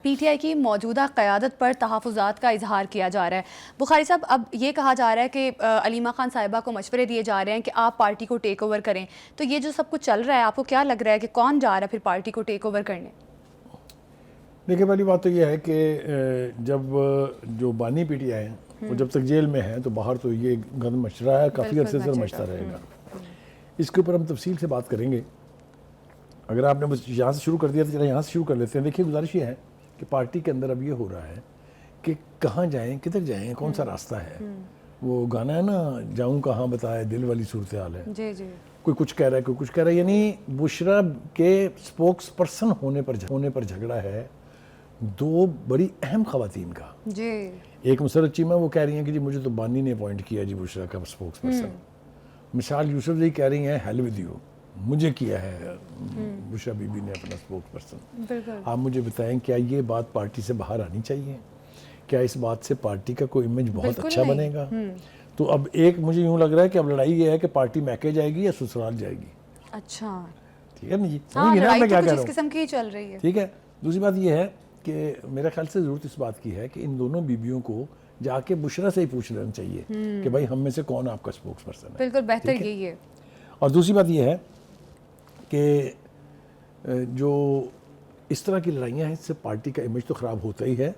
P T I کی موجودہ قیادت پر تحفظات کا اظہار کیا جا رہا ہے۔ بخاری صاحب، اب یہ کہا جا رہا ہے کہ علیمہ خان صاحبہ کو مشورے دیے جا رہے ہیں کہ آپ پارٹی کو ٹیک اوور کریں، تو یہ جو سب کچھ چل رہا ہے، آپ کو کیا لگ رہا ہے کہ کون جا رہا ہے پھر پارٹی کو ٹیک اوور کرنے؟ دیکھیں، پہلی بات تو یہ ہے کہ جب جو بانی پی ٹی آئی ہیں وہ جب تک جیل میں ہیں تو باہر تو یہ گند مچ رہا ہے، کافی عرصے سے مچتا رہے گا۔ اس کے اوپر ہم تفصیل سے بات کریں گے۔ اگر آپ نے بس یہاں سے شروع کر دیا تو چلیں یہاں سے شروع کر لیتے ہیں۔ دیکھیے، گزارش یہ ہے کہ پارٹی کے اندر اب یہ ہو رہا ہے کہ کہاں جائیں، کدھر جائیں، کون سا راستہ ہے۔ وہ گانا ہے نا، جاؤں کہاں بتائے دل والی صورتحال ہے۔ جی جی، کوئی کچھ کہہ رہا ہے، کوئی کچھ کہہ رہا ہے، یعنی بشریٰ کے سپوکس پرسن ہونے پر جھگڑا ہے دو بڑی اہم خواتین کا۔ جی، ایک مسرت چیمہ، وہ کہہ رہی ہیں کہ جی مجھے تو بانی نے اپوائنٹ کیا جی بشریٰ کا سپوکس پرسن۔ مشال یوسف جی کہہ رہی ہیں ہیل ود یو، مجھے کیا ہے بشریٰ بی بی نے اپنا سپوکس پرسن۔ بالکل۔ آپ مجھے بتائیں، کیا یہ بات پارٹی سے باہر آنی چاہیے؟ کیا اس بات سے پارٹی کا کوئی امیج بہت اچھا بنے گا؟ تو اب ایک مجھے یوں لگ رہا ہے کہ اب لڑائی یہ ہے کہ پارٹی میکے جائے گی یا سسرال جائے گی۔ اچھا، ٹھیک ہے نا جی، ہاں، لڑائی میں تو کیا کچھ کہہ اس رہا ہوں، قسم کی ہی چل رہی ہے۔ ٹھیک ہے۔ دوسری بات یہ ہے کہ میرے خیال سے ضرورت اس بات کی ہے کہ ان دونوں بیویوں کو جا کے بشریٰ سے ہی پوچھ لینا چاہیے کہ بھائی ہم میں سے کون آپ کا سپوکس پرسن ہے۔ بالکل بہتر یہی ہے۔ اور دوسری بات یہ ہے کہ جو اس طرح کی لڑائیاں ہیں، اس سے پارٹی کا امیج تو خراب ہوتا ہی ہے،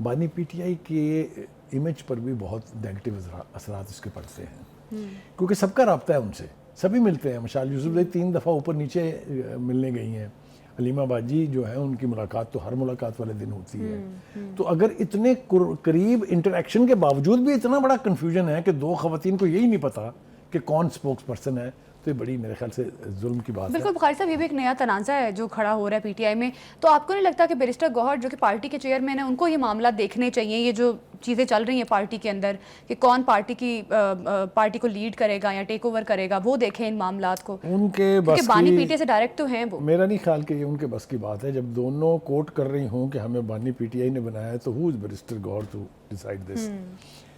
بانی پی ٹی آئی کے امیج پر بھی بہت نیگیٹو اثرات اس کے پڑتے ہیں، کیونکہ سب کا رابطہ ہے ان سے، سبھی ملتے ہیں۔ مشال یوسف بھائی 3 دفعہ اوپر نیچے ملنے گئی ہیں، علیمہ باجی جو ہیں ان کی ملاقات تو ہر ملاقات والے دن ہوتی ہے۔ تو اگر اتنے قریب انٹریکشن کے باوجود بھی اتنا بڑا کنفیوژن ہے کہ دو خواتین کو یہی نہیں پتا کہ کون سپوکس پرسن ہے، تو یہ بڑی میرے خیال سے ظلم کی بات ہے۔ بالکل بخاری صاحب، یہ بھی ایک نیا تنازع ہے جو کھڑا ہو رہا ہے پی ٹی آئی میں۔ تو آپ کو نہیں لگتا کہ بیرسٹر گوہر جو کہ پارٹی کے چیئرمین ہیں، ان کو یہ معاملات دیکھنے چاہیے، یہ جو چیزیں چل رہی ہیں پارٹی کے اندر کہ کون پارٹی کو لیڈ کرے گا یا ٹیک اوور کرے گا، وہ دیکھیں ان معاملات کو، ان کے کیونکہ بس بانی پی ٹی کی، آئی سے ڈائریکٹ تو ہیں وہ۔ میرا نہیں خیال کہ یہ ان کے بس کی بات ہے۔ جب دونوں کوٹ کر رہی ہوں کہ ہمیں بانی پی ٹی آئی نے بنایا ہے، تو ہو از بیرسٹر گوہر ٹو ڈیسائیڈ دس؟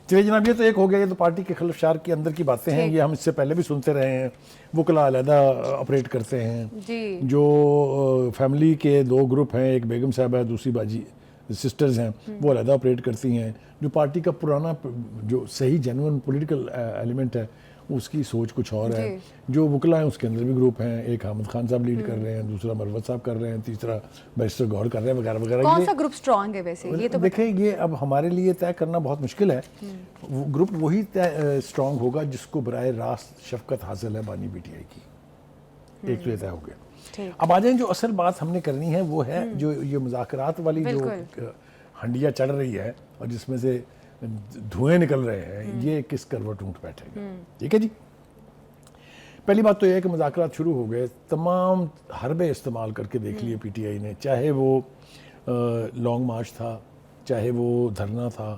چلیے جناب، یہ تو ایک ہو گیا، یہ تو پارٹی کے خلف شار کے اندر کی باتیں ہیں، یہ ہم اس سے پہلے بھی سنتے رہے ہیں۔ وکلا علیحدہ آپریٹ کرتے ہیں، جو فیملی کے 2 گروپ ہیں، ایک بیگم صاحبہ ہے، دوسری باجی سسٹرز ہیں، وہ علیحدہ آپریٹ کرتی ہیں۔ جو پارٹی کا پرانا جو صحیح جینوئن پولیٹیکل ایلیمنٹ ہے، اس کی سوچ کچھ اور ہے۔ جو وکلا ہیں اس کے اندر بھی گروپ ہیں، ایک حامد خان صاحب لیڈ کر رہے ہیں، دوسرا مروت صاحب کر رہے ہیں، تیسرا بیرسٹر گوہر کر رہے ہیں، وغیرہ وغیرہ۔ کون سا گروپ سٹرانگ ہے ویسے یہ تو دیکھیں، یہ اب ہمارے لیے طے کرنا بہت مشکل ہے۔ گروپ وہی سٹرانگ ہوگا جس کو براہ راست شفقت حاصل ہے بانی پی ٹی آئی کی، ایک تو یہ طے ہو گیا۔ اب آ جائیں، جو اصل بات ہم نے کرنی ہے وہ ہے جو یہ مذاکرات والی جو ہنڈیا چڑھ رہی ہے اور جس میں سے دھوئیں نکل رہے ہیں، یہ کس کروٹ اونٹ بیٹھے گا۔ ٹھیک ہے جی، پہلی بات تو یہ ہے کہ مذاکرات شروع ہو گئے، تمام حربے استعمال کر کے دیکھ لیے پی ٹی آئی نے، چاہے وہ لانگ مارچ تھا، چاہے وہ دھرنا تھا،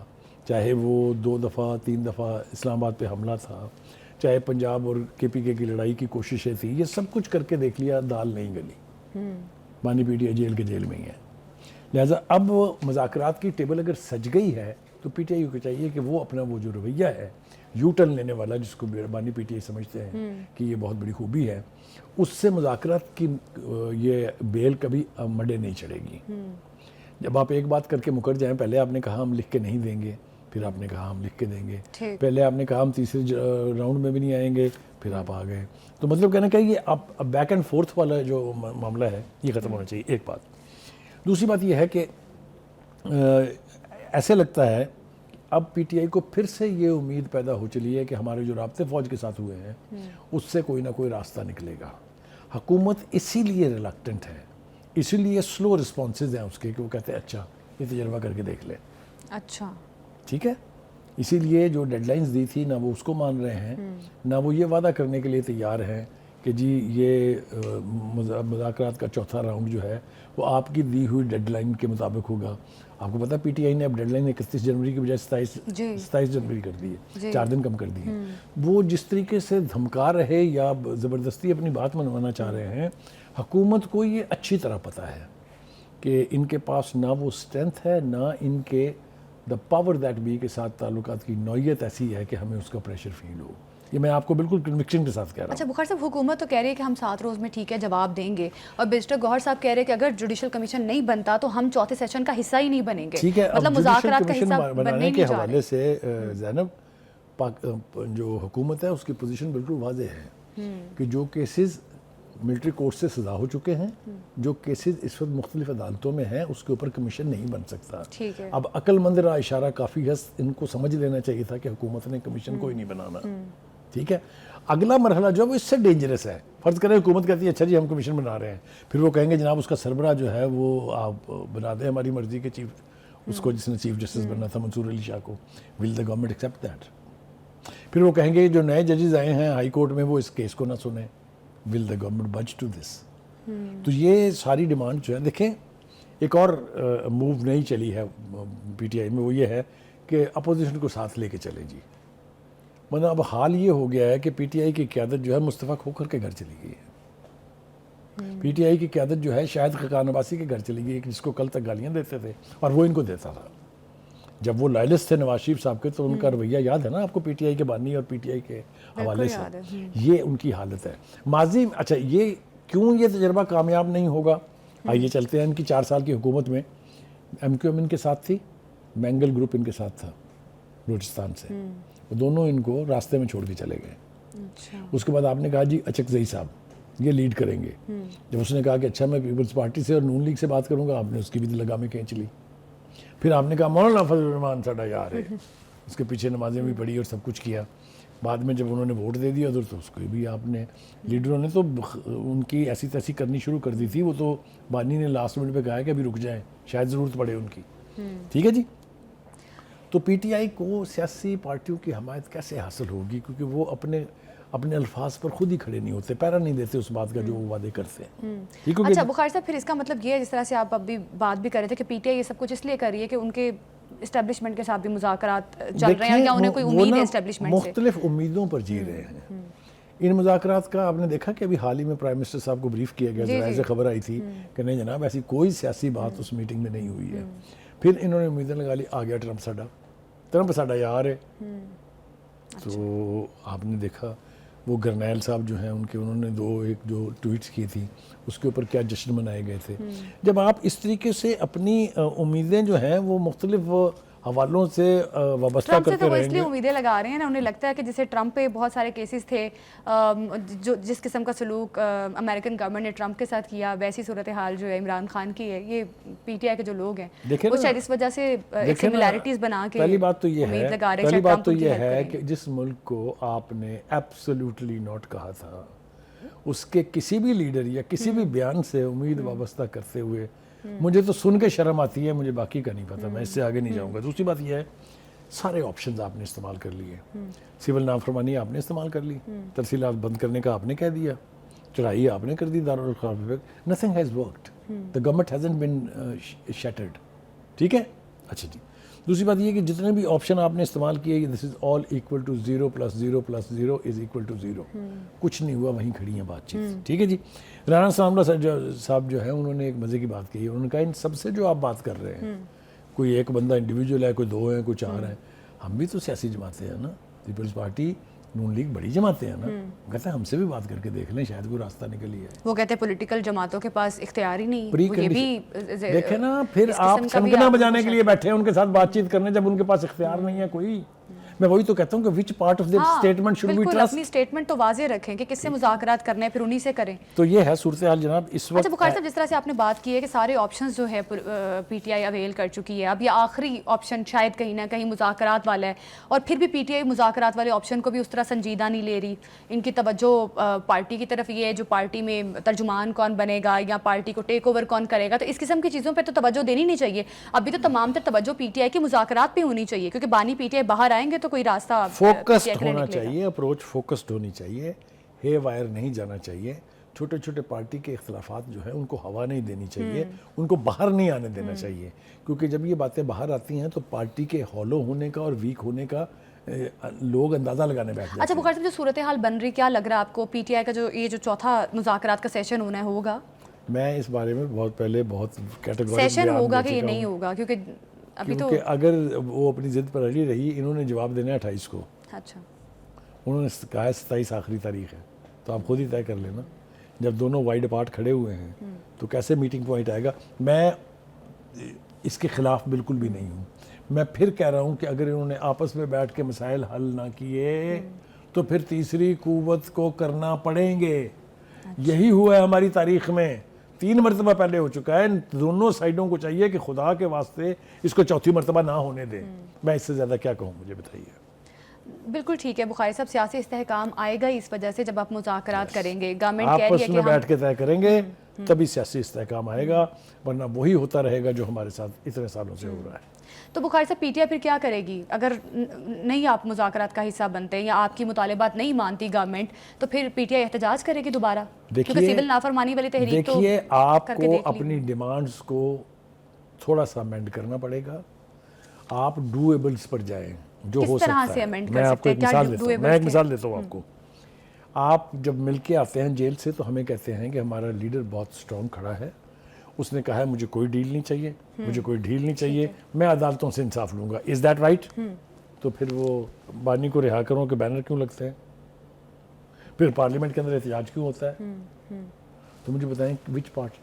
چاہے وہ 2 دفعہ 3 دفعہ اسلام آباد پہ حملہ تھا، چاہے پنجاب اور کے پی کے کی لڑائی کی کوششیں تھیں، یہ سب کچھ کر کے دیکھ لیا، دال نہیں گلی۔ بانی پی ٹی آئی جیل کے جیل میں ہی ہے۔ لہٰذا اب مذاکرات کی ٹیبل اگر سج گئی ہے تو پی ٹی آئی کو چاہیے کہ وہ اپنا وہ جو رویہ ہے یو ٹرن لینے والا، جس کو بانی پی ٹی آئی سمجھتے ہیں کہ یہ بہت بڑی خوبی ہے، اس سے مذاکرات کی یہ بیل کبھی مڈے نہیں چڑھے گی۔ جب آپ ایک بات کر کے مکر جائیں، پہلے آپ نے کہا ہم لکھ کے نہیں دیں گے، پھر آپ نے کہا ہم لکھ کے دیں گے، پہلے آپ نے کہا ہم تیسرے راؤنڈ میں بھی نہیں آئیں گے، پھر آپ آ گئے، تو مطلب کہنا کہ یہ اب بیک اینڈ فورتھ والا جو معاملہ ہے یہ ختم ہونا چاہیے، ایک بات۔ دوسری بات یہ ہے کہ ایسے لگتا ہے اب پی ٹی آئی کو پھر سے یہ امید پیدا ہو چلی ہے کہ ہمارے جو رابطے فوج کے ساتھ ہوئے ہیں اس سے کوئی نہ کوئی راستہ نکلے گا۔ حکومت اسی لیے ریلکٹنٹ ہے، اسی لیے سلو رسپانسز ہیں اس کے، کہ وہ کہتے ہیں اچھا یہ تجربہ کر کے دیکھ لیں، اچھا ٹھیک ہے۔ اسی لیے جو ڈیڈ لائنز دی تھی، نہ وہ اس کو مان رہے ہیں، نہ وہ یہ وعدہ کرنے کے لیے تیار ہیں کہ جی یہ مذاکرات کا چوتھا راؤنڈ جو ہے وہ آپ کی دی ہوئی ڈیڈ لائن کے مطابق ہوگا۔ آپ کو پتہ پی ٹی آئی نے اب ڈیڈ لائن 31 جنوری کی بجائے 27 جنوری کر دی ہے، 4 دن کم کر دی ہے۔ وہ جس طریقے سے دھمکا رہے یا زبردستی اپنی بات منوانا چاہ رہے ہیں، حکومت کو یہ اچھی طرح پتہ ہے کہ ان کے پاس نہ وہ اسٹرینتھ ہے، نہ ان کے دا پاور دیٹ بی کے ساتھ تعلقات کی نوعیت ایسی ہے کہ ہمیں اس کا پریشر فیل ہو۔ یہ میں آپ کو بالکل کنوکشن کے ساتھ کہہ رہا اچھا بخار صاحب، حکومت تو کہہ رہی ہے کہ ہم 7 روز میں ٹھیک ہے جواب دیں گے، اور بیرسٹر گوہر صاحب کہہ رہے ہیں کہ اگر جوڈیشل کمیشن نہیں بنتا تو ہم چوتھے سیشن کا حصہ ہی نہیں بنیں گے. ٹھیک ہے. مطلب مذاکرات کا حصہ بننے بنانے کے نہیں جا حوالے رہے. سے زینب جو حکومت ہے اس کی پوزیشن بالکل واضح ہے کہ جو کیسز ملٹری کورٹ سے سزا ہو چکے ہیں، جو کیسز اس وقت مختلف عدالتوں میں ہیں، اس کے اوپر کمیشن نہیں بن سکتا. ٹھیک ہے. اب عقل مند را اشارہ کافی ہے، ان کو سمجھ لینا چاہیے تھا کہ حکومت نے کمیشن کوئی نہیں بنانا. ٹھیک ہے. اگلا مرحلہ جو ہے وہ اس سے ڈینجرس ہے. فرض کریں حکومت کہتی ہے اچھا جی ہم کمیشن بنا رہے ہیں، پھر وہ کہیں گے جناب اس کا سربراہ جو ہے وہ آپ بنا دیں ہماری مرضی کے چیف، اس کو جس نے چیف جسٹس بننا تھا منصور علی شاہ کو. ول دا گورنمنٹ ایکسیپٹ دیٹ؟ پھر وہ کہیں گے جو نئے ججز آئے ہیں ہائی کورٹ میں وہ اس کیس کو نہ سنیں. ول دا گورنمنٹ بچ ٹو دس؟ تو یہ ساری ڈیمانڈ جو ہے، دیکھیں ایک اور موو نہیں چلی ہے پی ٹی آئی میں، وہ یہ ہے کہ اپوزیشن کو ساتھ لے کے چلیں جی. مطلب اب حال یہ ہو گیا ہے کہ پی ٹی آئی کی قیادت جو ہے مصطفیٰ کھوکھر کے گھر چلی گئی ہے. پی ٹی آئی کی قیادت جو ہے شاہد خاقان عباسی کے گھر چلی گئی ہے، جس کو کل تک گالیاں دیتے تھے اور وہ ان کو دیتا تھا. جب وہ لائلس تھے نواز شریف صاحب کے تو ان کا رویہ یاد ہے نا آپ کو، پی ٹی آئی کے بانی اور پی ٹی آئی کے حوالے سے. یہ ان کی حالت ہے ماضی. اچھا یہ کیوں یہ تجربہ کامیاب نہیں ہوگا؟ آئیے چلتے ہیں ان کی 4 سال کی حکومت میں. ایم کیو ایم ان کے ساتھ تھی، مینگل گروپ ان کے ساتھ تھا بلوچستان سے، وہ دونوں ان کو راستے میں چھوڑ کے چلے گئے. اس کے بعد آپ نے کہا جی اچکزئی صاحب یہ لیڈ کریں گے. جب اس نے کہا کہ اچھا میں پیپلز پارٹی سے اور نون لیگ سے بات کروں گا، آپ نے اس کی بھی لگامیں کھینچ لی. پھر آپ نے کہا مولانا فضل الرحمان ساڈا یار ہے، اس کے پیچھے نمازیں بھی پڑھی اور سب کچھ کیا. بعد میں جب انہوں نے ووٹ دے دیا ادھر تو اس کو بھی آپ نے لیڈروں نے تو ان کی ایسی تیسی کرنی شروع کر دی تھی. وہ تو بانی نے لاسٹ منٹ پہ کہا کہ ابھی رک جائیں شاید ضرورت پڑے ان کی. ٹھیک ہے جی. تو پی ٹی آئی کو سیاسی پارٹیوں کی حمایت کیسے حاصل ہوگی؟ کیونکہ وہ اپنے الفاظ پر خود ہی کھڑے نہیں ہوتے، پیرا نہیں دیتے اس بات کا جو وہ وعدے کرتے ہیں. اچھا بخاری صاحب، پھر اس کا مطلب یہ ہے جس طرح سے آپ ابھی بات بھی کر رہے تھے کہ پی ٹی آئی یہ سب کچھ اس لیے کر رہی ہے کہ ان کے اسٹیبلشمنٹ کے ساتھ بھی مذاکرات چل رہے ہیں، یا انہیں کوئی امید ہے اسٹیبلشمنٹ سے؟ مختلف امیدوں پر جی رہے ہیں. ان مذاکرات کا آپ نے دیکھا کہ ابھی حال ہی میں پرائم منسٹر صاحب کو بریف کیا گیا، ذرائع سے خبر آئی تھی کہ نہیں جناب ایسی کوئی سیاسی بات اس میٹنگ میں نہیں ہوئی ہے. پھر انہوں نے امیدیں لگا لی آ گیا ٹرمپ ساڈا یار ہے. تو آپ نے دیکھا وہ گرنیل صاحب جو ہیں انہوں نے ایک جو ٹویٹس کی تھی اس کے اوپر کیا جشن منائے گئے تھے. جب آپ اس طریقے سے اپنی امیدیں جو ہیں وہ مختلف حوالوں سے وابستہ کرتے رہیں گے. وہ اس لیے امیدیں لگا رہے ہیں نا، انہیں لگتا ہے کہ جیسے ٹرمپ پہ بہت سارے کیسز تھے، جو جس قسم کا سلوک امریکن گورنمنٹ نے ٹرمپ کے ساتھ کیا، ویسی صورتحال جو ہے عمران خان کی ہے. یہ پی ٹی آئی کے جو لوگ ہیں وہ شاید اس وجہ سے سملیرٹیز بنا کے پہلی بات تو یہ ہے کہ جس ملک کو آپ نے ایبسولوٹلی ناٹ کہا تھا اس کے کسی بھی لیڈر یا کسی بھی بیان سے امید وابستہ کرتے ہوئے مجھے تو سن کے شرم آتی ہے، مجھے باقی کا نہیں پتا، میں اس سے آگے نہیں جاؤں گا. دوسری بات یہ ہے سارے آپشنز آپ نے استعمال کر لیے. سول نافرمانی آپ نے استعمال کر لی، ترسیلات بند کرنے کا آپ نے کہہ دیا، چڑھائی آپ نے کر دی دارالخلافہ پہ. Nothing has worked. The government hasn't been shattered. ٹھیک ہے. اچھا جی. دوسری بات یہ کہ جتنے بھی آپشن آپ نے استعمال کیے this is all equal to 0 + 0 + 0 is equal to 0. کچھ نہیں ہوا، وہیں کھڑی ہیں بات چیت. ٹھیک ہے جی. رانا ثناءاللہ صاحب جو ہیں انہوں نے ایک مزے کی بات کہی. انہوں نے کہا ان سب سے جو آپ بات کر رہے ہیں، کوئی ایک بندہ انڈیویجول ہے، کوئی 2 ہیں، کوئی 4 ہیں، ہم بھی تو سیاسی جماعتیں ہیں نا. پیپلز پارٹی نون لیگ بڑی جماعتیں ہیں نا. کہتے ہیں ہم سے بھی بات کر کے دیکھ لیں شاید کوئی راستہ نکل ہی ہے. وہ کہتے ہیں پولیٹیکل جماعتوں کے پاس اختیار ہی نہیں. یہ بھی دیکھیں نا، پھر آپ چھنکنا بجانے کے لیے بیٹھے ہیں ان کے ساتھ بات چیت کرنے، جب ان کے پاس اختیار نہیں ہے کوئی. میں وہی تو کہتا ہوں کہ which part of the statement should we trust. اپنی اسٹیٹمنٹ تو واضح رکھیں کہ کس سے مذاکرات کرنے ہیں، پھر انہی سے کریں. تو یہ ہے صورتحال جناب اس وقت. اچھا بخاری صاحب، جس طرح سے آپ نے بات کی ہے کہ سارے آپشنز جو ہے پی ٹی آئی اویل کر چکی ہے، اب یہ آخری آپشن شاید کہیں نہ کہیں مذاکرات والا ہے، اور پھر بھی پی ٹی آئی مذاکرات والے آپشن کو بھی اس طرح سنجیدہ نہیں لے رہی. ان کی توجہ پارٹی کی طرف یہ ہے جو پارٹی میں ترجمان کون بنے گا یا پارٹی کو ٹیک اوور کون کرے گا. تو اس قسم کی چیزوں پہ تو توجہ دینی نہیں چاہیے. ابھی تو تمام تر توجہ پی ٹی آئی کی مذاکرات پہ ہونی چاہیے، کیونکہ بانی پی ٹی آئی باہر آئیں گے تو کوئی راستہ فوکسڈ ہونا چاہیے. اپروچ فوکسڈ ہونی چاہیے، ہے وائر نہیں جانا چاہیے. چھوٹے چھوٹے پارٹی کے اختلافات جو ہیں ان کو ہوا نہیں دینی چاہیے، ان کو باہر نہیں آنے دینا چاہیے. کیونکہ جب یہ باتیں باہر آتی ہیں تو پارٹی کے ہالو ہونے کا اور ویک ہونے کا لوگ اندازہ لگانے بیٹھ جاتے ہیں. اچھا بخاری صاحب، جو صورتحال بن رہی، کیا لگ رہا ہے آپ کو پی ٹی آئی کا جو چوتھا مذاکرات کا سیشن ہونا ہوگا؟ میں اس بارے میں بہت پہلے بہت کیٹیگوری سیشن ہوگا کہ یہ نہیں ہوگا؟ کیونکہ ابھی تو اگر وہ اپنی ضد پر اڑی رہی، انہوں نے جواب دینا ہے 28 کو. اچھا. انہوں نے کہا ہے 27 آخری تاریخ ہے، تو آپ خود ہی طے کر لینا. جب دونوں وائڈ اپارٹ کھڑے ہوئے ہیں تو کیسے میٹنگ پوائنٹ آئے گا؟ میں اس کے خلاف بالکل بھی نہیں ہوں. میں پھر کہہ رہا ہوں کہ اگر انہوں نے آپس میں بیٹھ کے مسائل حل نہ کیے تو پھر تیسری قوت کو کرنا پڑیں گے. یہی ہوا ہے ہماری تاریخ میں، 3 مرتبہ پہلے ہو چکا ہے. دونوں سائڈوں کو چاہیے کہ خدا کے واسطے اس کو چوتھی مرتبہ نہ ہونے دیں. میں اس سے زیادہ کیا کہوں، مجھے بتائیے. بالکل ٹھیک ہے بخاری صاحب، سیاسی استحکام آئے گا اس وجہ سے جب آپ مذاکرات کریں گے. گورنمنٹ کہہ رہی ہے آپس کہ میں ہم بیٹھ کے طے کریں گے تبھی سیاسی استحکام آئے گا، ورنہ وہی ہوتا رہے گا جو ہمارے ساتھ اتنے سالوں سے ہو رہا ہے. تو بخاری صاحب پی ٹی آئی پھر کیا کرے گی اگر نہیں آپ مذاکرات کا حصہ بنتے یا آپ کی مطالبات نہیں مانتی گورنمنٹ؟ تو پھر پی ٹی آئی احتجاج کرے گی دوبارہ؟ کیونکہ سول نافرمانی والی تحریک تو دیکھیے، آپ کو اپنی ڈیمانڈز کو تھوڑا سا امینڈ کرنا پڑے گا. آپ ڈویبلز پر جائیں جو ہو سکتا ہے. میں آپ کو ایک مثال دیتا ہوں، ایک مثال دیتا ہوں آپ کو. آپ جب مل کے آتے ہیں جیل سے تو ہمیں کہتے ہیں کہ ہمارا لیڈر بہت سٹرونگ کھڑا ہے، اس نے کہا ہے مجھے کوئی ڈیل نہیں چاہیے، مجھے کوئی ڈیل نہیں چاہیے، میں عدالتوں سے انصاف لوں گا. Is that right? تو پھر وہ بانی کو رہا کروں کے بینر کیوں لگتے ہیں؟ پھر پارلیمنٹ کے اندر احتجاج کیوں ہوتا ہے؟ تو مجھے بتائیں وچ پارٹ؟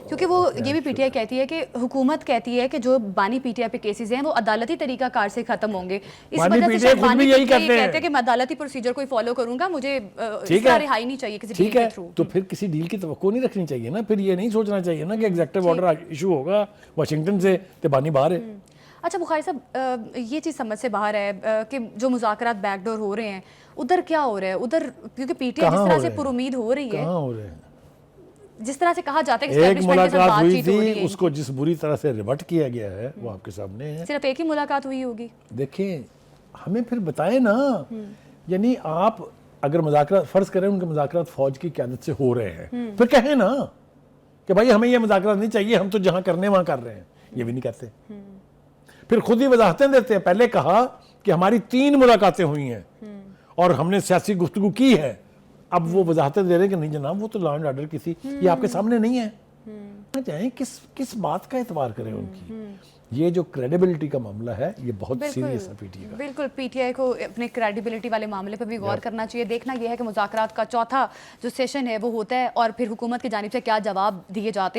کیونکہ وہ یہ بھی پی ٹی آئی کہتی ہے کہ حکومت کہتی ہے کہ جو بانی پی ٹی آئی پہ کیسز ہیں وہ عدالتی طریقہ کار سے ختم ہوں گے. اس وجہ سے شاید بانی پی ٹی آئی کہتے ہیں کہ میں عدالتی پروسیجر کو فالو کروں گا، مجھے اس طرح رہائی نہیں چاہیے کسی ڈیل کے تھرو. تو پھر کسی ڈیل کی توقع نہیں رکھنی چاہیے نا. پھر یہ نہیں سوچنا چاہیے نا کہ ایگزیکٹو آرڈر ایشو ہوگا واشنگٹن سے تو بانی باہر ہے. اچھا بخاری صاحب، یہ چیز سمجھ سے باہر ہے کہ جو مذاکرات بیک ڈور ہو رہے ہیں ادھر کیا ہو رہا ہے ادھر؟ کیونکہ پی ٹی آئی جس طرح سے پر امید ہو رہی ہے، کہاں ہو رہے ہیں؟ جس طرح سے کہا جاتا ہے کہ ایک اسٹیبلشمنٹ کے ساتھ ملاقات بات ہوئی چیت ہو رہی تھی، ہے، اس کو جس بری طرح سے ریورٹ کیا گیا ہے وہ آپ کے سامنے ہے. صرف ایک ہی ملاقات ہوئی ہوگی. دیکھیں ہمیں پھر بتائیں نا، یعنی آپ اگر مذاکرات فرض کریں ان کے مذاکرات فوج کی قیادت سے ہو رہے ہیں پھر کہیں نا کہ بھائی ہمیں یہ مذاکرات نہیں چاہیے، ہم تو جہاں کرنے وہاں کر رہے ہیں. یہ بھی نہیں کہتے. پھر خود ہی وضاحتیں دیتے ہیں. پہلے کہا کہ ہماری 3 ملاقاتیں ہوئی ہیں اور ہم نے سیاسی گفتگو کی ہے. اب وہ وضاحتیں دے رہے ہیں کہ نہیں جناب وہ تو لا اینڈ آرڈر کی تھی، یہ آپ کے سامنے نہیں ہے. نہ جائیں کس بات کا اعتبار کریں ان کی. یہ جو کریڈیبلٹی کا معاملہ ہے یہ بہت سیریس ہے پی ٹی آئی کا. بالکل پی ٹی آئی کو اپنے کریڈیبلٹی والے معاملے پہ بھی غور کرنا چاہیے. دیکھنا یہ ہے کہ مذاکرات کا چوتھا جو سیشن ہے وہ ہوتا ہے اور پھر حکومت کی جانب سے کیا جواب دیے جاتے ہیں.